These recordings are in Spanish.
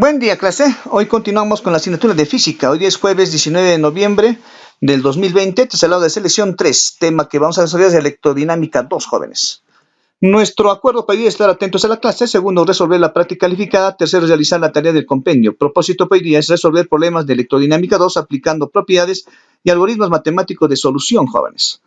Buen día, clase. Hoy continuamos con la asignatura de física. Hoy día es jueves 19 de noviembre del 2020. Traslado de selección 3, tema que vamos a resolver es electrodinámica 2, jóvenes. Nuestro acuerdo para hoy día es estar atentos a la clase. Segundo, resolver la práctica calificada. Tercero, realizar la tarea del compendio. Propósito para hoy día es resolver problemas de electrodinámica 2 aplicando propiedades y algoritmos matemáticos de solución, jóvenes.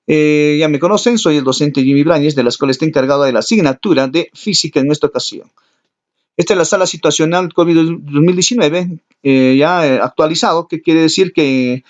Ya me conocen, soy el docente Jimmy Brañez, de la escuela está encargado de la asignatura de física en esta ocasión. Esta es la sala situacional COVID-2019, actualizado, que quiere decir que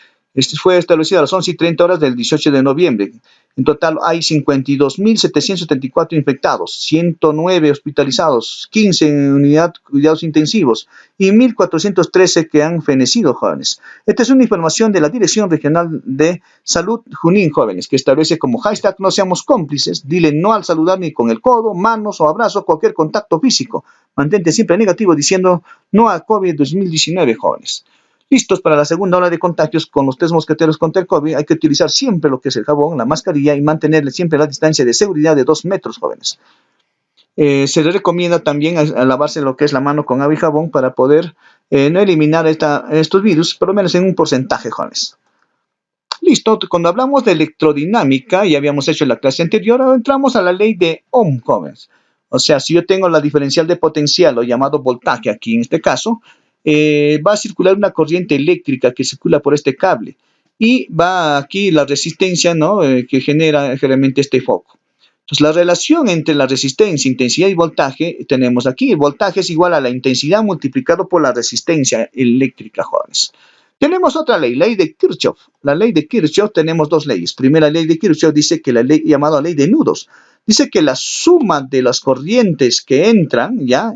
fue establecida a las 11:30 del 18 de noviembre. En total hay 52.774 infectados, 109 hospitalizados, 15 en unidad de cuidados intensivos y 1.413 que han fenecido, jóvenes. Esta es una información de la Dirección Regional de Salud Junín, jóvenes, que establece como hashtag no seamos cómplices, dile no al saludar ni con el codo, manos o abrazo, cualquier contacto físico. Mantente siempre negativo diciendo no a COVID-2019, jóvenes. Listos para la segunda ola de contagios con los 3 mosqueteros contra el COVID, hay que utilizar siempre lo que es el jabón, la mascarilla y mantenerle siempre la distancia de seguridad de 2 metros, jóvenes. Se les recomienda también a lavarse lo que es la mano con agua y jabón para poder no eliminar estos virus, por lo menos en un porcentaje, jóvenes. Listo, cuando hablamos de electrodinámica, ya habíamos hecho en la clase anterior, ahora entramos a la ley de Ohm, jóvenes. O sea, si yo tengo la diferencial de potencial, o llamado voltaje aquí en este caso, va a circular una corriente eléctrica que circula por este cable y va aquí la resistencia, ¿no? Que genera generalmente este foco. Entonces, la relación entre la resistencia, intensidad y voltaje, tenemos aquí, el voltaje es igual a la intensidad multiplicado por la resistencia eléctrica, jóvenes. Tenemos otra ley, ley de Kirchhoff. La ley de Kirchhoff tenemos 2 leyes. Primera ley de Kirchhoff dice que la ley llamada ley de nudos, dice que la suma de las corrientes que entran, ¿ya?,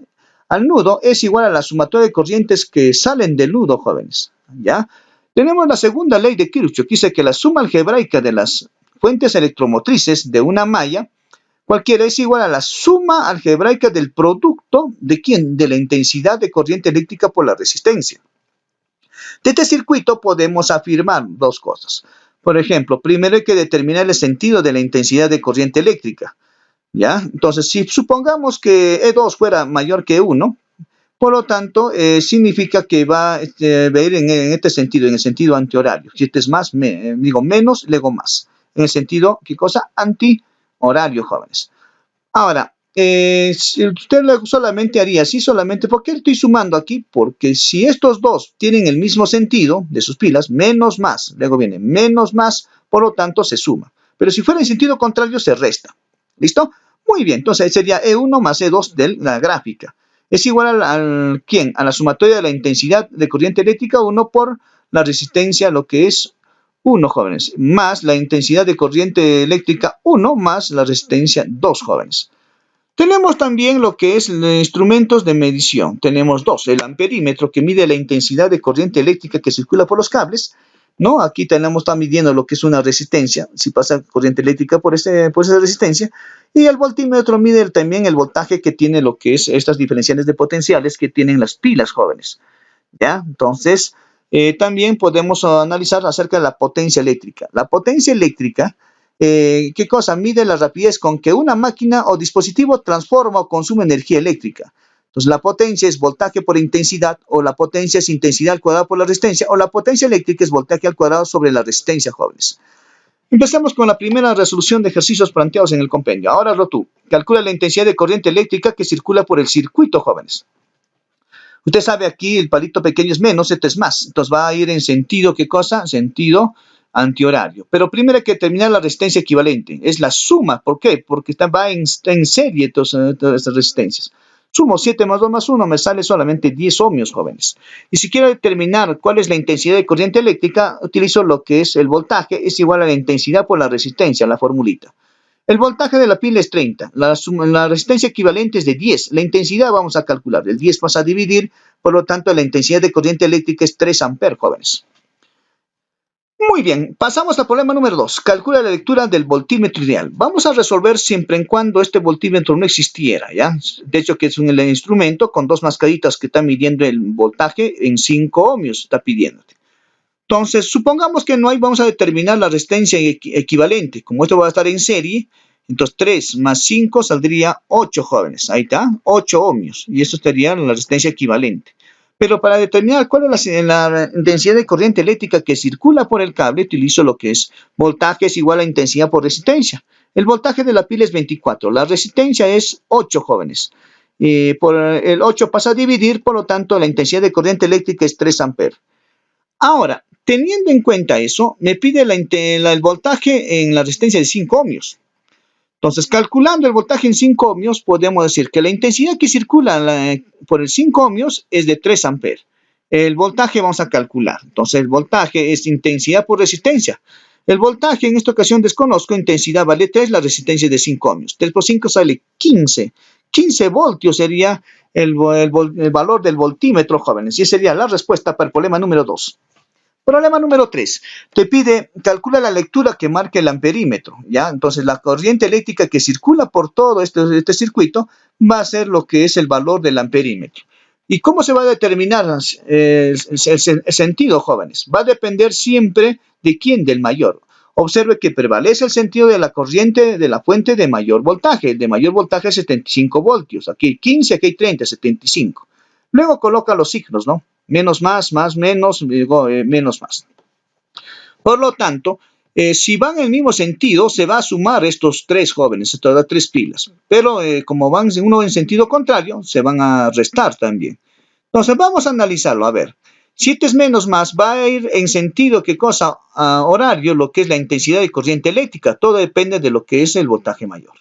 al nudo es igual a la sumatoria de corrientes que salen del nudo, jóvenes, ¿ya? Tenemos la segunda ley de Kirchhoff, que dice que la suma algebraica de las fuentes electromotrices de una malla cualquiera es igual a la suma algebraica del producto de ¿quién? De la intensidad de corriente eléctrica por la resistencia. De este circuito podemos afirmar 2 cosas. Por ejemplo, primero hay que determinar el sentido de la intensidad de corriente eléctrica. ¿Ya? Entonces, si supongamos que E2 fuera mayor que 1, por lo tanto, significa que va a ir en este sentido, en el sentido antihorario. Si este es más, digo menos, luego más. En el sentido, ¿qué cosa? Antihorario, jóvenes. Ahora, si usted solamente haría así, solamente, ¿por qué estoy sumando aquí? Porque si estos dos tienen el mismo sentido de sus pilas, menos más, luego viene menos más, por lo tanto se suma. Pero si fuera en sentido contrario, se resta. ¿Listo? Muy bien, entonces sería E1 más E2 de la gráfica. Es igual al ¿quién? A la sumatoria de la intensidad de corriente eléctrica 1 por la resistencia, lo que es 1, jóvenes, más la intensidad de corriente eléctrica 1 más la resistencia 2, jóvenes. Tenemos también lo que es instrumentos de medición. Tenemos 2, el amperímetro que mide la intensidad de corriente eléctrica que circula por los cables, ¿no? Aquí está midiendo lo que es una resistencia, si pasa corriente eléctrica por esa resistencia, y el voltímetro mide también el voltaje que tiene lo que es estas diferenciales de potenciales que tienen las pilas, jóvenes, ¿ya? Entonces, también podemos analizar acerca de la potencia eléctrica. La potencia eléctrica, ¿qué cosa? Mide la rapidez con que una máquina o dispositivo transforma o consume energía eléctrica. Entonces, la potencia es voltaje por intensidad, o la potencia es intensidad al cuadrado por la resistencia, o la potencia eléctrica es voltaje al cuadrado sobre la resistencia, jóvenes. Empecemos con la primera resolución de ejercicios planteados en el compendio. Ahora, tú, calcula la intensidad de corriente eléctrica que circula por el circuito, jóvenes. Usted sabe aquí, el palito pequeño es menos, este es más. Entonces, va a ir en sentido, ¿qué cosa? Sentido antihorario. Pero primero hay que determinar la resistencia equivalente. Es la suma. ¿Por qué? Porque va en serie todas estas resistencias. Sumo 7 más 2 más 1, me sale solamente 10 ohmios, jóvenes. Y si quiero determinar cuál es la intensidad de corriente eléctrica, utilizo lo que es el voltaje, es igual a la intensidad por la resistencia, la formulita. El voltaje de la pila es 30, la resistencia equivalente es de 10, la intensidad vamos a calcular, el 10 pasa a dividir, por lo tanto la intensidad de corriente eléctrica es 3 amperes, jóvenes. Muy bien, pasamos al problema número 2. Calcula la lectura del voltímetro ideal. Vamos a resolver siempre y cuando este voltímetro no existiera, ¿ya? De hecho, que es un instrumento con 2 mascaritas que está midiendo el voltaje en 5 ohmios, está pidiéndote. Entonces, supongamos que no hay, vamos a determinar la resistencia equivalente. Como esto va a estar en serie, Entonces 3 más 5 saldría 8 jóvenes. Ahí está, 8 ohmios. Y eso sería la resistencia equivalente. Pero para determinar cuál es la intensidad de corriente eléctrica que circula por el cable, utilizo lo que es voltaje es igual a intensidad por resistencia. El voltaje de la pila es 24, la resistencia es 8 jóvenes. Por el 8 pasa a dividir, por lo tanto la intensidad de corriente eléctrica es 3 amperes. Ahora, teniendo en cuenta eso, me pide el voltaje en la resistencia de 5 ohmios. Entonces, calculando el voltaje en 5 ohmios, podemos decir que la intensidad que circula por el 5 ohmios es de 3 amperes. El voltaje vamos a calcular. Entonces, el voltaje es intensidad por resistencia. El voltaje en esta ocasión desconozco, intensidad vale 3, la resistencia es de 5 ohmios. 3 por 5 sale 15. 15 voltios sería el valor del voltímetro, jóvenes. Y esa sería la respuesta para el problema número 2. Problema número 3. Te pide, calcula la lectura que marque el amperímetro, ¿ya? Entonces, la corriente eléctrica que circula por todo este circuito va a ser lo que es el valor del amperímetro. ¿Y cómo se va a determinar el sentido, jóvenes? Va a depender siempre de quién, del mayor. Observe que prevalece el sentido de la corriente de la fuente de mayor voltaje. El de mayor voltaje es 75 voltios. Aquí hay 15, aquí hay 30, 75. Luego coloca los signos, ¿no? Menos más, menos, menos más. Por lo tanto, si van en el mismo sentido, se va a sumar estos 3 jóvenes, estas 3 pilas. Pero como van uno en sentido contrario, se van a restar también. Entonces, vamos a analizarlo. A ver, 7 es menos más, va a ir en sentido, ¿qué cosa? Horario, lo que es la intensidad de corriente eléctrica. Todo depende de lo que es el voltaje mayor.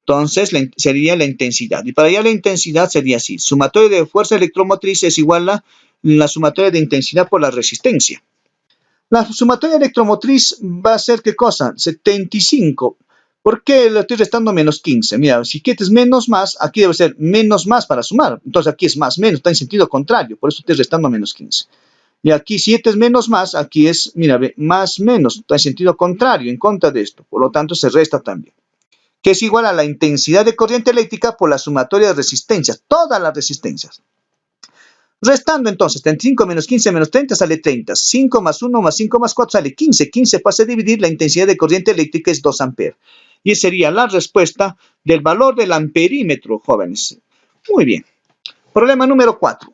Entonces, sería la intensidad. Y para allá la intensidad sería así. Sumatorio de fuerza electromotriz es igual a la sumatoria de intensidad por la resistencia. La sumatoria electromotriz va a ser, ¿qué cosa? 75. ¿Por qué le estoy restando menos 15? Mira, si quieres menos más, aquí debe ser menos más para sumar. Entonces, aquí es más menos, está en sentido contrario. Por eso estoy restando menos 15. Y aquí 7 es menos más, aquí es, mira, más menos, está en sentido contrario, en contra de esto. Por lo tanto, se resta también. Que es igual a la intensidad de corriente eléctrica por la sumatoria de resistencias, todas las resistencias. Restando entonces, 35 menos 15 menos 30 sale 30. 5 más 1 más 5 más 4 sale 15. 15 pasa a dividir, la intensidad de corriente eléctrica es 2 amperes. Y esa sería la respuesta del valor del amperímetro, jóvenes. Muy bien. Problema número 4.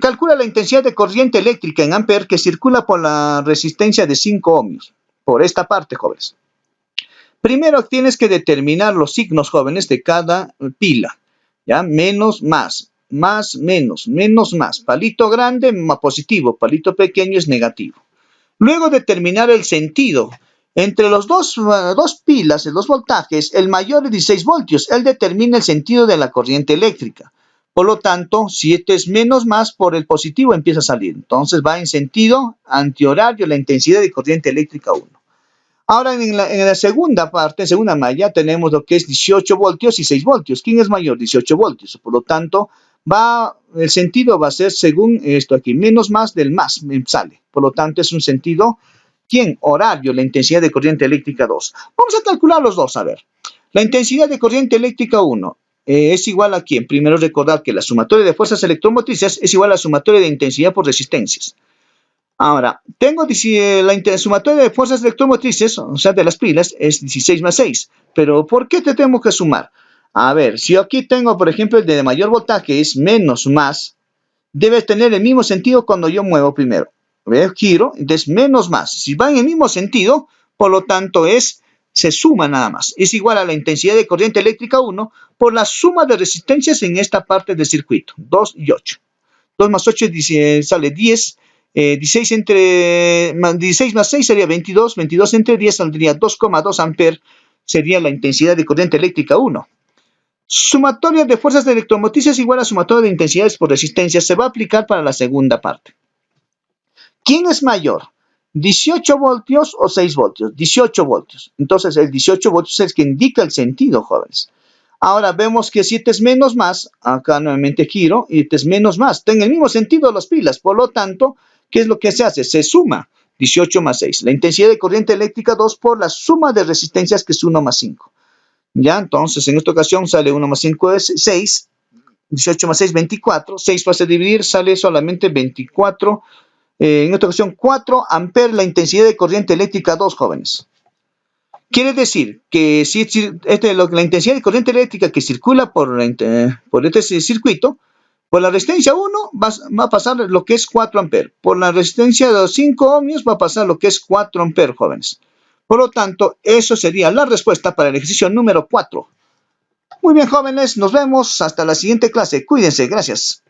Calcula la intensidad de corriente eléctrica en amperes que circula por la resistencia de 5 ohmios. Por esta parte, jóvenes. Primero tienes que determinar los signos, jóvenes, de cada pila. ¿Ya? Menos, más. Más, menos, más. Palito grande, más positivo. Palito pequeño es negativo. Luego determinar el sentido. Entre los dos pilas, los voltajes, el mayor es 16 voltios. Él determina el sentido de la corriente eléctrica. Por lo tanto, si este es menos más, por el positivo empieza a salir. Entonces va en sentido antihorario la intensidad de corriente eléctrica 1. Ahora en la segunda parte, en segunda malla, tenemos lo que es 18 voltios y 6 voltios. ¿Quién es mayor? 18 voltios. Por lo tanto, el sentido va a ser según esto aquí, menos más del más sale. Por lo tanto, es un sentido, ¿quién? Horario, la intensidad de corriente eléctrica 2. Vamos a calcular los dos, a ver. La intensidad de corriente eléctrica 1 es igual a ¿quién? Primero recordar que la sumatoria de fuerzas electromotrices es igual a la sumatoria de intensidad por resistencias. Ahora, tengo la sumatoria de fuerzas electromotrices, o sea, de las pilas, es 16 más 6. Pero, ¿por qué te tengo que sumar? A ver, si aquí tengo, por ejemplo, el de mayor voltaje es menos más, debe tener el mismo sentido cuando yo muevo primero. ¿Ves? Giro, entonces menos más. Si va en el mismo sentido, por lo tanto se suma nada más. Es igual a la intensidad de corriente eléctrica 1 por la suma de resistencias en esta parte del circuito, 2 y 8. 2 más 8 sale 10. 16 más 6 sería 22. 22 entre 10 saldría 2,2 amperes. Sería la intensidad de corriente eléctrica 1. Sumatoria de fuerzas electromotrices igual a sumatoria de intensidades por resistencia. Se va a aplicar para la segunda parte. ¿Quién es mayor? ¿18 voltios o 6 voltios? 18 voltios. Entonces, el 18 voltios es el que indica el sentido, jóvenes. Ahora vemos que si este es menos más, acá nuevamente giro, y este es menos más. Está en el mismo sentido las pilas. Por lo tanto, ¿qué es lo que se hace? Se suma 18 más 6. La intensidad de corriente eléctrica 2 por la suma de resistencias, que es 1 más 5. ¿Ya? Entonces, en esta ocasión sale 1 más 5 es 6. 18 más 6, 24. 6 pasa a dividir, sale solamente 24. En esta ocasión, 4 amperes la intensidad de corriente eléctrica 2, jóvenes. Quiere decir que si la intensidad de corriente eléctrica que circula por este circuito, por la resistencia 1 va a pasar lo que es 4 amperes. Por la resistencia de 5 ohmios va a pasar lo que es 4 amperes, jóvenes. Por lo tanto, eso sería la respuesta para el ejercicio número 4. Muy bien, jóvenes, nos vemos hasta la siguiente clase. Cuídense, gracias.